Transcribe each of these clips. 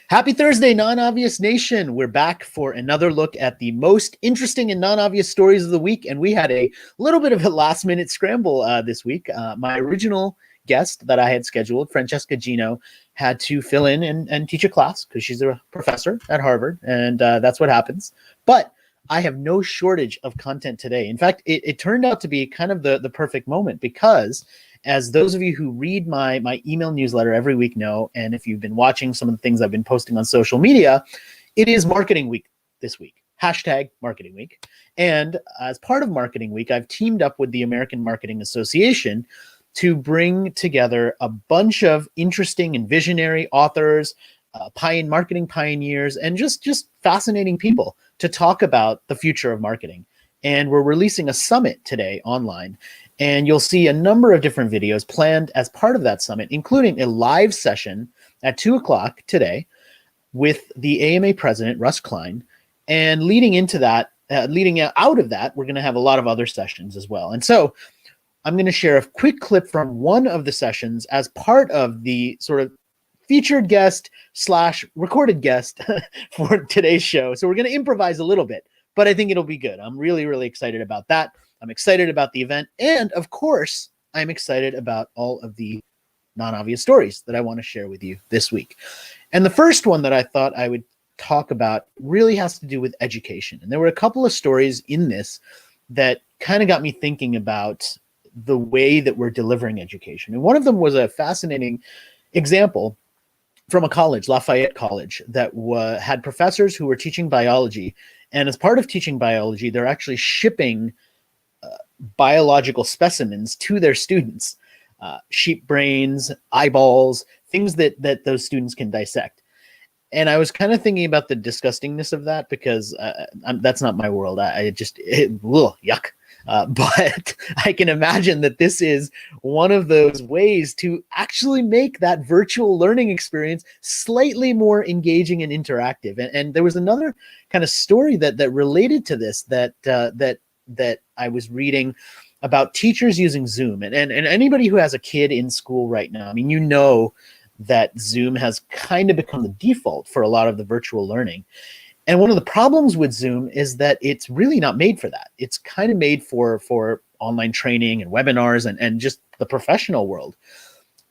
Happy Thursday, Non-Obvious Nation. We're back for another look at the most interesting and non-obvious stories of the week. And we had a little bit of a last-minute scramble this week. My original guest that I had scheduled, Francesca Gino, had to fill in and teach a class because she's a professor at Harvard, and that's what happens. But I have no shortage of content today. In fact, it turned out to be kind of the perfect moment because, as those of you who read my email newsletter every week know, and if you've been watching some of the things I've been posting on social media, it is Marketing Week this week. Hashtag Marketing Week. And as part of Marketing Week, I've teamed up with the American Marketing Association to bring together a bunch of interesting and visionary authors, marketing pioneers, and just fascinating people to talk about the future of marketing. And we're releasing a summit today online. And you'll see a number of different videos planned as part of that summit, including a live session at 2 o'clock today with the AMA president, Russ Klein. And leading out of that, we're going to have a lot of other sessions as well. And so I'm going to share a quick clip from one of the sessions as part of the sort of featured guest / recorded guest for today's show. So we're going to improvise a little bit, but I think it'll be good. I'm really, really excited about that. I'm excited about the event. And of course, I'm excited about all of the non-obvious stories that I want to share with you this week. And the first one that I thought I would talk about really has to do with education. And there were a couple of stories in this that kind of got me thinking about the way that we're delivering education. And one of them was a fascinating example from a college, Lafayette College, that had professors who were teaching biology. And as part of teaching biology, they're actually shipping biological specimens to their students, sheep brains, eyeballs, things that those students can dissect. And I was kind of thinking about the disgustingness of that because that's not my world. Yuck. But I can imagine that this is one of those ways to actually make that virtual learning experience slightly more engaging and interactive. And there was another kind of story that related to this that I was reading about teachers using Zoom. And anybody who has a kid in school right now, I mean, you know that Zoom has kind of become the default for a lot of the virtual learning. And one of the problems with Zoom is that it's really not made for that. It's kind of made for online training and webinars and just the professional world.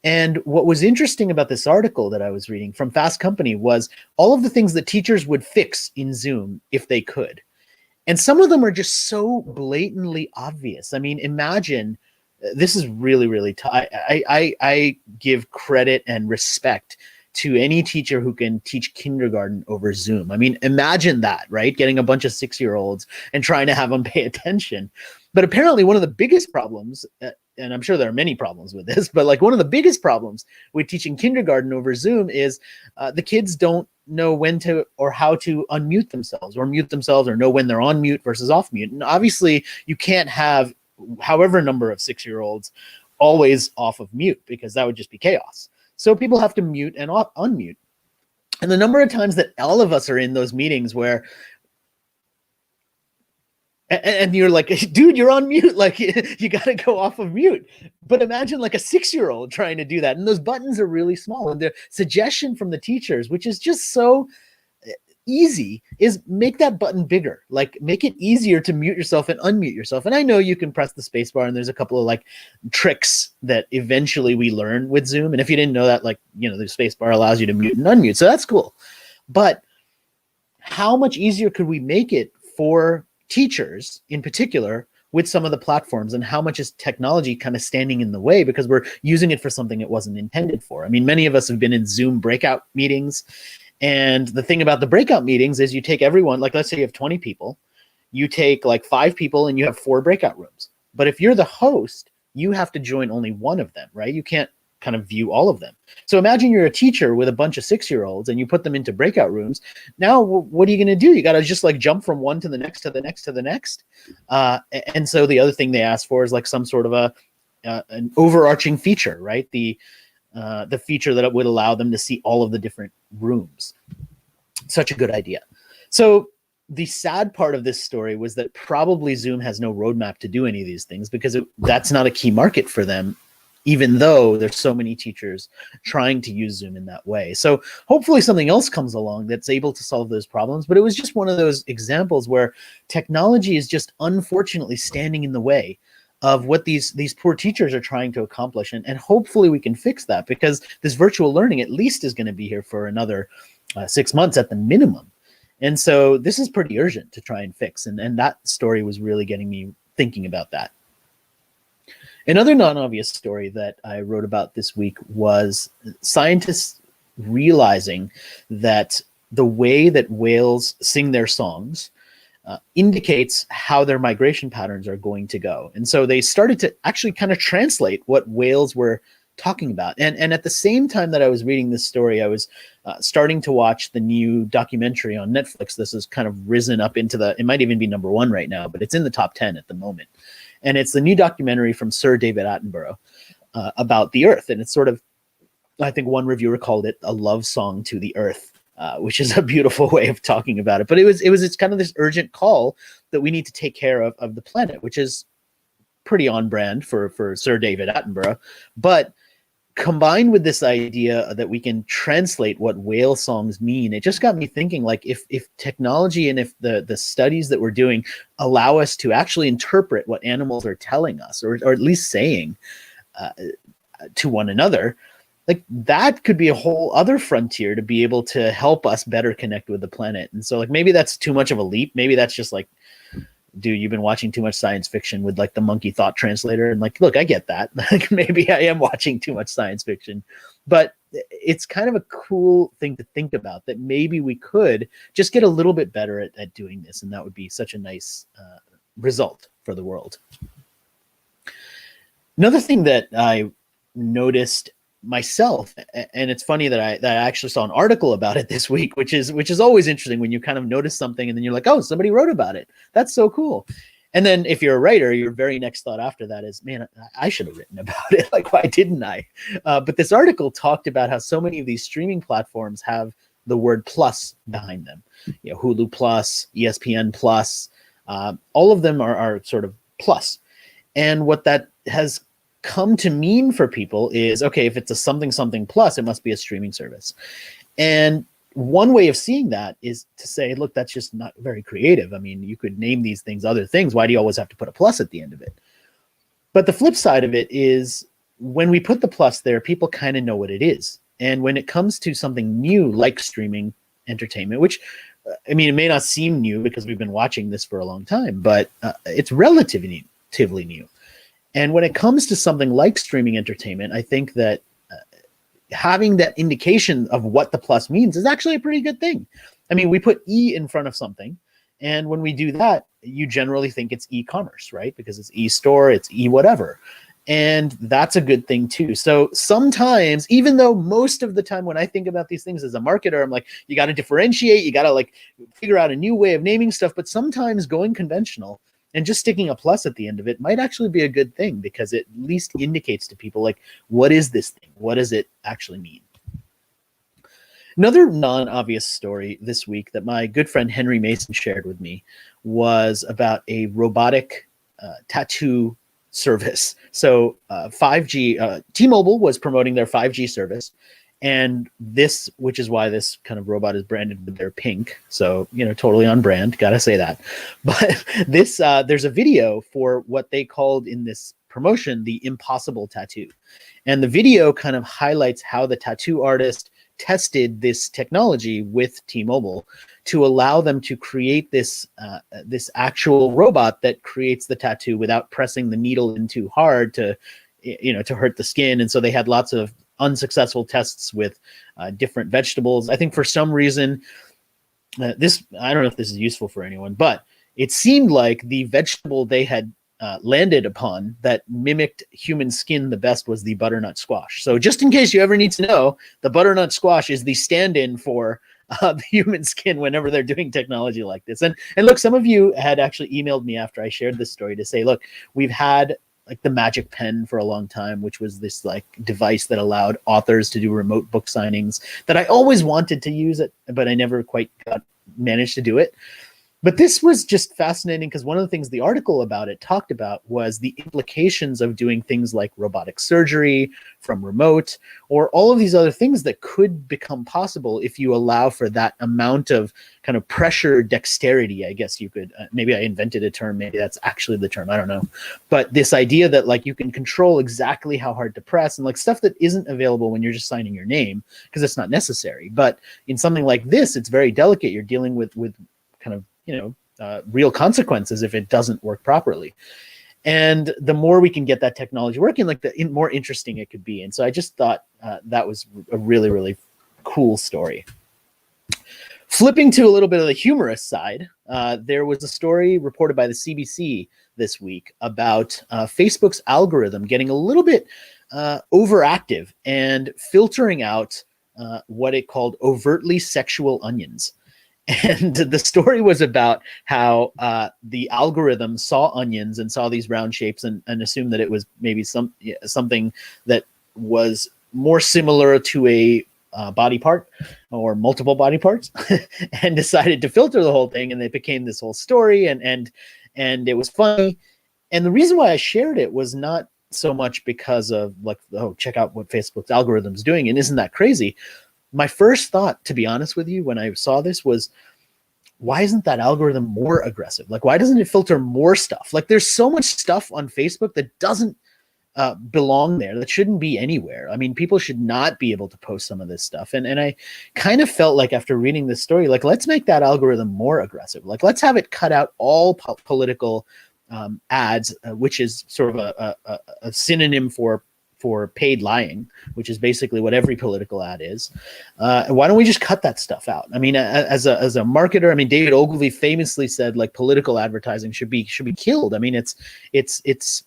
And what was interesting about this article that I was reading from Fast Company was all of the things that teachers would fix in Zoom if they could. And some of them are just so blatantly obvious. I mean, imagine, this is really, really tough. I give credit and respect to any teacher who can teach kindergarten over Zoom. I mean, imagine that, right? Getting a bunch of 6-year-olds and trying to have them pay attention. But apparently one of the biggest problems, and I'm sure there are many problems with this, but like one of the biggest problems with teaching kindergarten over Zoom is the kids don't know when to or how to unmute themselves or mute themselves or know when they're on mute versus off mute. And obviously you can't have however number of 6-year-olds always off of mute because that would just be chaos. So people have to mute and unmute. And the number of times that all of us are in those meetings where, and you're like, dude, you're on mute. Like you got to go off of mute. But imagine like a 6-year-old trying to do that. And those buttons are really small. And the suggestion from the teachers, which is just so easy, is make that button bigger. Like make it easier to mute yourself and unmute yourself. And I know you can press the space bar and there's a couple of like tricks that eventually we learn with Zoom. And if you didn't know that, like, you know, the space bar allows you to mute and unmute. So that's cool. But how much easier could we make it for teachers in particular with some of the platforms, and how much is technology kind of standing in the way because we're using it for something it wasn't intended for? I mean, many of us have been in Zoom breakout meetings. And the thing about the breakout meetings is you take everyone, like let's say you have 20 people, you take like 5 people and you have 4 breakout rooms. But if you're the host, you have to join only one of them, right? You can't kind of view all of them. So imagine you're a teacher with a bunch of 6-year-olds and you put them into breakout rooms. Now, what are you going to do? You got to just like jump from one to the next, to the next, to the next. And so the other thing they ask for is like some sort of an overarching feature, right? The feature that it would allow them to see all of the different rooms. Such a good idea. So the sad part of this story was that probably Zoom has no roadmap to do any of these things because that's not a key market for them even though there's so many teachers trying to use Zoom in that way. So hopefully something else comes along that's able to solve those problems. But it was just one of those examples where technology is just unfortunately standing in the way of what these poor teachers are trying to accomplish. And hopefully we can fix that, because this virtual learning at least is going to be here for another 6 months at the minimum. And so this is pretty urgent to try and fix. And that story was really getting me thinking about that. Another non-obvious story that I wrote about this week was scientists realizing that the way that whales sing their songs indicates how their migration patterns are going to go. And so they started to actually kind of translate what whales were talking about. And at the same time that I was reading this story, I was starting to watch the new documentary on Netflix. This has kind of risen up into it might even be #1 right now, but it's in the top 10 at the moment. And it's the new documentary from Sir David Attenborough about the Earth. And it's sort of, I think one reviewer called it a love song to the Earth, which is a beautiful way of talking about it. But it's kind of this urgent call that we need to take care of the planet, which is pretty on brand for Sir David Attenborough. But combined with this idea that we can translate what whale songs mean, it just got me thinking, like, if technology and if the studies that we're doing allow us to actually interpret what animals are telling us, or at least saying to one another, like, that could be a whole other frontier to be able to help us better connect with the planet. And so, like, maybe that's too much of a leap. Maybe that's just like, dude, you've been watching too much science fiction with like the monkey thought translator. And like, look, I get that. Like, maybe I am watching too much science fiction, but it's kind of a cool thing to think about, that maybe we could just get a little bit better at doing this. And that would be such a nice result for the world. Another thing that I noticed myself, and it's funny that I actually saw an article about it this week, which is always interesting when you kind of notice something and then you're like, oh, somebody wrote about it. That's so cool. And then if you're a writer, your very next thought after that is, man, I should have written about it. Like, why didn't I? But this article talked about how so many of these streaming platforms have the word plus behind them. You know, Hulu Plus, ESPN Plus, all of them are sort of plus. And what that has come to mean for people is, okay, if it's a something plus, it must be a streaming service. And one way of seeing that is to say, look, that's just not very creative. I mean, you could name these things other things. Why do you always have to put a plus at the end of it? But the flip side of it is, when we put the plus there, people kind of know what it is. And when it comes to something new like streaming entertainment, which, I mean, it may not seem new because we've been watching this for a long time, but it's relatively new. And when it comes to something like streaming entertainment, I think that having that indication of what the plus means is actually a pretty good thing. I mean, we put E in front of something, and when we do that, you generally think it's e-commerce, right? Because it's e-store, it's e-whatever. And that's a good thing too. So sometimes, even though most of the time when I think about these things as a marketer, I'm like, you got to differentiate, you got to like figure out a new way of naming stuff. But sometimes going conventional and just sticking a plus at the end of it might actually be a good thing, because it at least indicates to people, like, what is this thing? What does it actually mean? Another non-obvious story this week that my good friend Henry Mason shared with me was about a robotic tattoo service. So 5G, T-Mobile was promoting their 5G service. And this, which is why this kind of robot is branded with their pink. So, you know, totally on brand, gotta say that. But this, there's a video for what they called in this promotion, the impossible tattoo. And the video kind of highlights how the tattoo artist tested this technology with T-Mobile to allow them to create this, this actual robot that creates the tattoo without pressing the needle in too hard to, you know, to hurt the skin. And so they had lots of unsuccessful tests with different vegetables. I think for some reason, this, I don't know if this is useful for anyone, but it seemed like the vegetable they had landed upon that mimicked human skin the best was the butternut squash. So just in case you ever need to know, the butternut squash is the stand-in for the human skin whenever they're doing technology like this. And look, some of you had actually emailed me after I shared this story to say, look, we've had like the Magic Pen for a long time, which was this like device that allowed authors to do remote book signings that I always wanted to use it, but I never quite managed to do it. But this was just fascinating because one of the things the article about it talked about was the implications of doing things like robotic surgery from remote, or all of these other things that could become possible if you allow for that amount of kind of pressure dexterity. I guess you could, maybe I invented a term, maybe that's actually the term, I don't know. But this idea that like you can control exactly how hard to press and like stuff that isn't available when you're just signing your name because it's not necessary. But in something like this, it's very delicate. You're dealing with kind of, real consequences if it doesn't work properly. And the more we can get that technology working, like the more interesting it could be. And so I just thought that was a really, really cool story. Flipping to a little bit of the humorous side, there was a story reported by the CBC this week about Facebook's algorithm getting a little bit overactive and filtering out what it called overtly sexual onions. And the story was about how the algorithm saw onions and saw these round shapes and assumed that it was maybe something that was more similar to a body part or multiple body parts, and decided to filter the whole thing. And it became this whole story, and it was funny. And the reason why I shared it was not so much because of like, oh, check out what Facebook's algorithm is doing, and isn't that crazy? My first thought, to be honest with you, when I saw this was, why isn't that algorithm more aggressive? Like, why doesn't it filter more stuff? Like, there's so much stuff on Facebook that doesn't belong there, that shouldn't be anywhere. I mean, people should not be able to post some of this stuff. And I kind of felt like after reading this story, like, let's make that algorithm more aggressive. Like, let's have it cut out all political ads, which is sort of a synonym for paid lying, which is basically what every political ad is. Why don't we just cut that stuff out? I mean, as a marketer, I mean, David Ogilvy famously said like political advertising should be killed. I mean, it's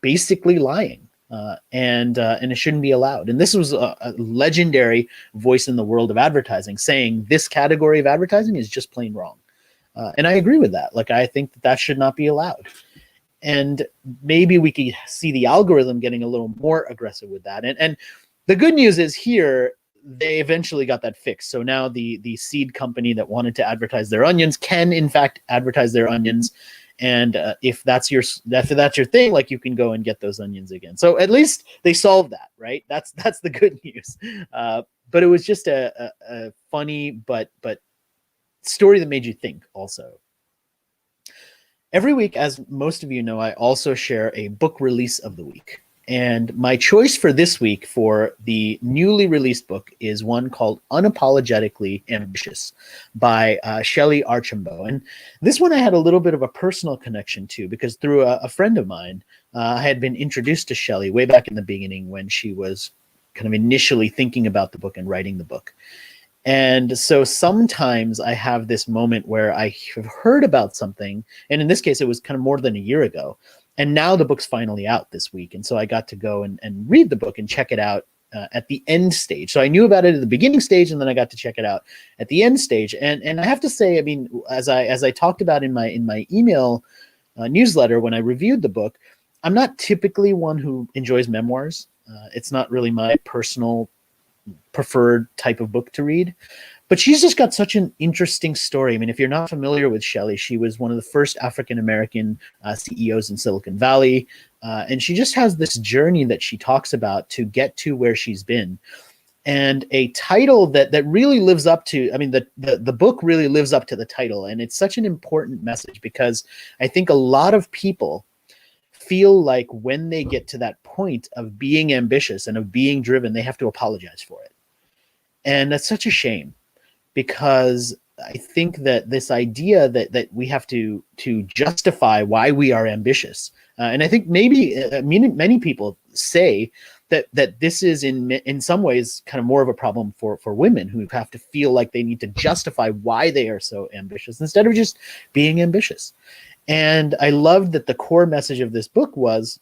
basically lying, and it shouldn't be allowed. And this was a legendary voice in the world of advertising saying this category of advertising is just plain wrong. And I agree with that. Like, I think that should not be allowed. And maybe we could see the algorithm getting a little more aggressive with that. And the good news is here, they eventually got that fixed. So now the seed company that wanted to advertise their onions can in fact advertise their onions. And if that's your thing, like, you can go and get those onions again. So at least they solved that, right? That's the good news. But it was just a funny but story that made you think also. Every week, as most of you know, I also share a book release of the week. And my choice for this week for the newly released book is one called Unapologetically Ambitious by Shelley Archambault. And this one I had a little bit of a personal connection to, because through a friend of mine, I had been introduced to Shelley way back in the beginning when she was kind of initially thinking about the book and writing the book. And so sometimes I have this moment where I have heard about something, and in this case, it was kind of more than a year ago. And now the book's finally out this week. And so I got to go and read the book and check it out at the end stage. So I knew about it at the beginning stage, and then I got to check it out at the end stage. And I have to say, I mean, as I talked about in my email newsletter when I reviewed the book, I'm not typically one who enjoys memoirs. It's not really my personal preferred type of book to read, but she's just got such an interesting story. I mean, if you're not familiar with Shelley, she was one of the first African-American CEOs in Silicon Valley. And she just has this journey that she talks about to get to where she's been. And a title that really lives up to, I mean, the book really lives up to the title. And it's such an important message, because I think a lot of people feel like when they get to that point of being ambitious and of being driven, they have to apologize for it. And that's such a shame, because I think that this idea that we have to justify why we are ambitious, and I think maybe many people say that this is in some ways kind of more of a problem for women, who have to feel like they need to justify why they are so ambitious instead of just being ambitious. And I loved that the core message of this book was,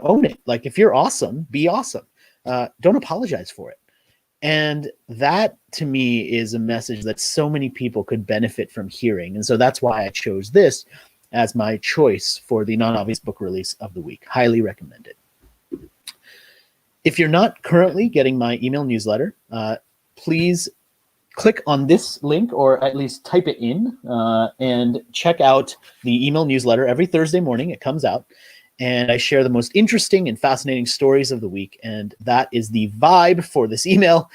own it. Like, if you're awesome, be awesome. Don't apologize for it. And that, to me, is a message that so many people could benefit from hearing. And so that's why I chose this as my choice for the non-obvious book release of the week. Highly recommend it. If you're not currently getting my email newsletter, please click on this link, or at least type it in, and check out the email newsletter. Every Thursday morning it comes out, and I share the most interesting and fascinating stories of the week, and that is the vibe for this email.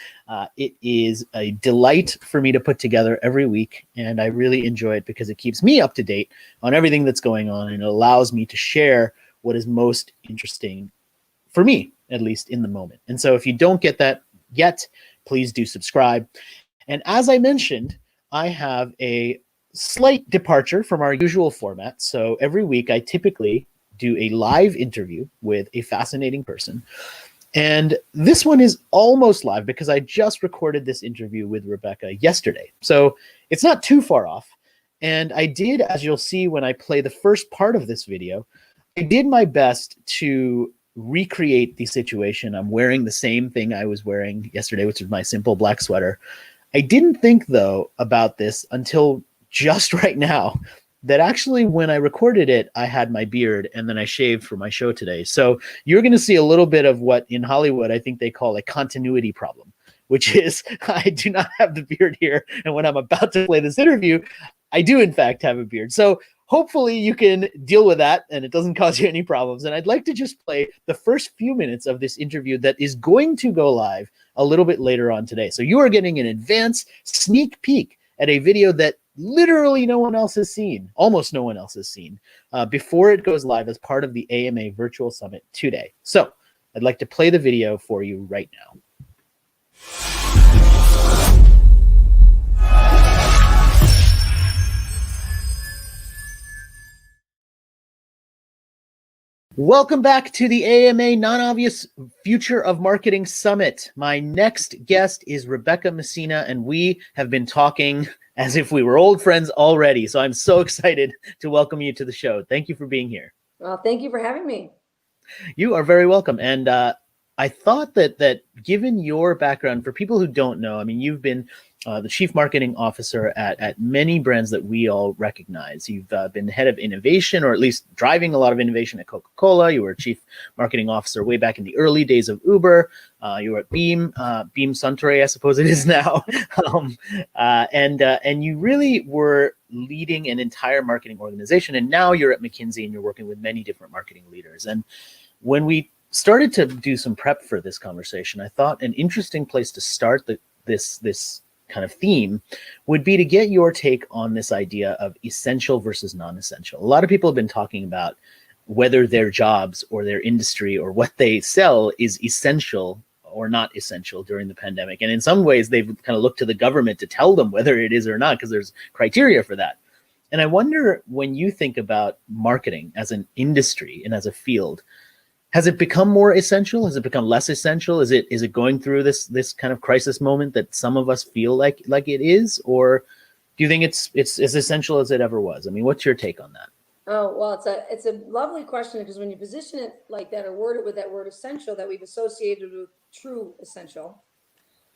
It is a delight for me to put together every week, and I really enjoy it because it keeps me up to date on everything that's going on, and it allows me to share what is most interesting for me, at least in the moment. And so if you don't get that yet, please do subscribe. And as I mentioned, I have a slight departure from our usual format. So every week I typically do a live interview with a fascinating person. And this one is almost live because I just recorded this interview with Rebecca yesterday. So it's not too far off. And I did, as you'll see when I play the first part of this video, I did my best to recreate the situation. I'm wearing the same thing I was wearing yesterday, which is my simple black sweater. I didn't think, though, about this until just right now, that actually when I recorded it, I had my beard and then I shaved for my show today. So you're going to see a little bit of what in Hollywood I think they call a continuity problem, which is I do not have the beard here. And when I'm about to play this interview, I do, in fact, have a beard. So hopefully you can deal with that and it doesn't cause you any problems. And I'd like to just play the first few minutes of this interview that is going to go live a little bit later on today. So you are getting an advance sneak peek at a video that literally no one else has seen, almost no one else has seen, before it goes live as part of the AMA Virtual Summit today. So I'd like to play the video for you right now. Welcome back to the AMA Non-Obvious Future of Marketing Summit. My next guest is Rebecca Messina, and we have been talking as if we were old friends already. So I'm so excited to welcome you to the show. Thank you for being here. Well, thank you for having me. You are very welcome. And I thought that given your background, for people who don't know, I mean, you've been the chief marketing officer at many brands that we all recognize. You've been head of innovation, or at least driving a lot of innovation at Coca-Cola. You were chief marketing officer way back in the early days of Uber. You were at Beam Suntory, I suppose it is now. And you really were leading an entire marketing organization. And now you're at McKinsey and you're working with many different marketing leaders. And when we started to do some prep for this conversation, I thought an interesting place to start this kind of theme would be to get your take on this idea of essential versus non-essential. A lot of people have been talking about whether their jobs or their industry or what they sell is essential or not essential during the pandemic. And in some ways, they've kind of looked to the government to tell them whether it is or not, because there's criteria for that. And I wonder, when you think about marketing as an industry and as a field, has it become more essential? Has it become less essential? Is it going through this kind of crisis moment that some of us feel like it is? Or do you think it's as essential as it ever was? I mean, what's your take on that? Oh, well, it's a lovely question, because when you position it like that or word it with that word essential that we've associated with true essential,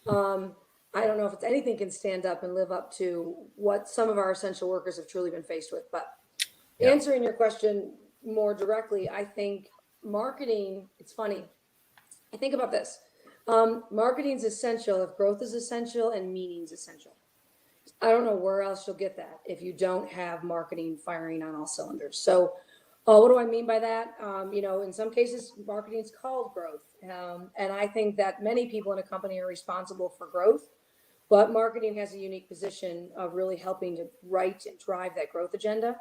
I don't know if it's anything can stand up and live up to what some of our essential workers have truly been faced with. But answering your question more directly, I think marketing, it's funny. I think about this. Marketing is essential if growth is essential and meaning is essential. I don't know where else you'll get that if you don't have marketing firing on all cylinders. So what do I mean by that? In some cases, marketing is called growth. And I think that many people in a company are responsible for growth, but marketing has a unique position of really helping to write and drive that growth agenda.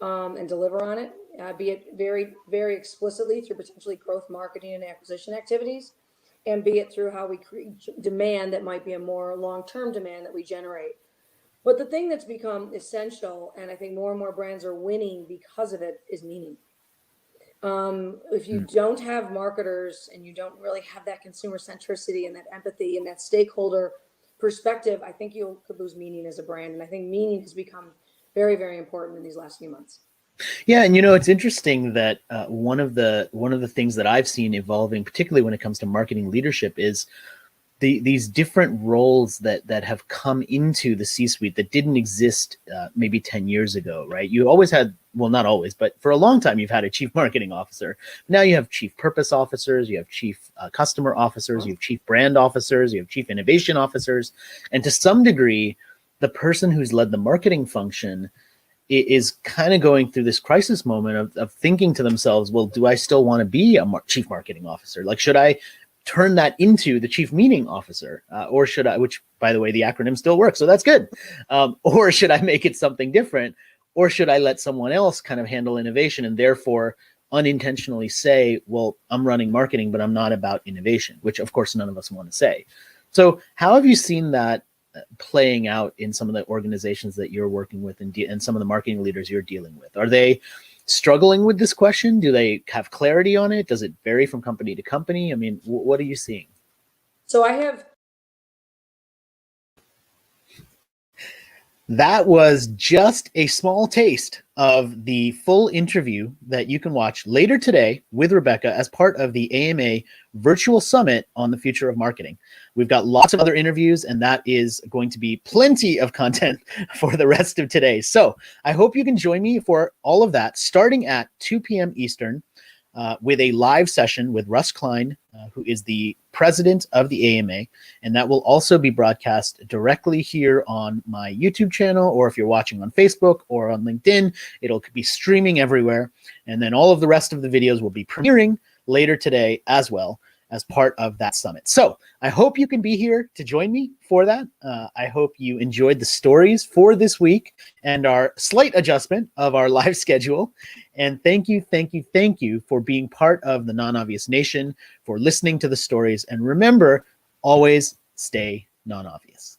And deliver on it, be it very, very explicitly through potentially growth marketing and acquisition activities, and be it through how we create demand that might be a more long-term demand that we generate. But the thing that's become essential, and I think more and more brands are winning because of it, is meaning. If you don't have marketers and you don't really have that consumer centricity and that empathy and that stakeholder perspective, I think you could lose meaning as a brand. And I think meaning has become very, very important in these last few months. Yeah, and it's interesting that one of the things that I've seen evolving, particularly when it comes to marketing leadership, is these different roles that have come into the C-suite that didn't exist maybe 10 years ago, right? You always had well, not always, but for a long time, you've had a chief marketing officer. Now you have chief purpose officers, you have chief customer officers, you have chief brand officers, you have chief innovation officers. And to some degree, the person who's led the marketing function is kind of going through this crisis moment of thinking to themselves, well, do I still want to be a chief marketing officer? Like, should I turn that into the chief meeting officer? Or should I, which by the way, the acronym still works, so that's good. Or should I make it something different? Or should I let someone else kind of handle innovation and therefore unintentionally say, well, I'm running marketing, but I'm not about innovation, which of course none of us want to say. So how have you seen that playing out in some of the organizations that you're working with and some of the marketing leaders you're dealing with? Are they struggling with this question? Do they have clarity on it? Does it vary from company to company? I mean, what are you seeing? So I have. That was just a small taste of the full interview that you can watch later today with Rebecca as part of the AMA Virtual Summit on the Future of Marketing. We've got lots of other interviews, and that is going to be plenty of content for the rest of today. So I hope you can join me for all of that, starting at 2 p.m. Eastern, with a live session with Russ Klein, who is the president of the AMA. And that will also be broadcast directly here on my YouTube channel, or if you're watching on Facebook or on LinkedIn, it'll be streaming everywhere. And then all of the rest of the videos will be premiering later today as well as part of that summit. So I hope you can be here to join me for that. I hope you enjoyed the stories for this week and our slight adjustment of our live schedule. And thank you for being part of the Non-Obvious Nation, for listening to the stories. And remember, always stay non-obvious.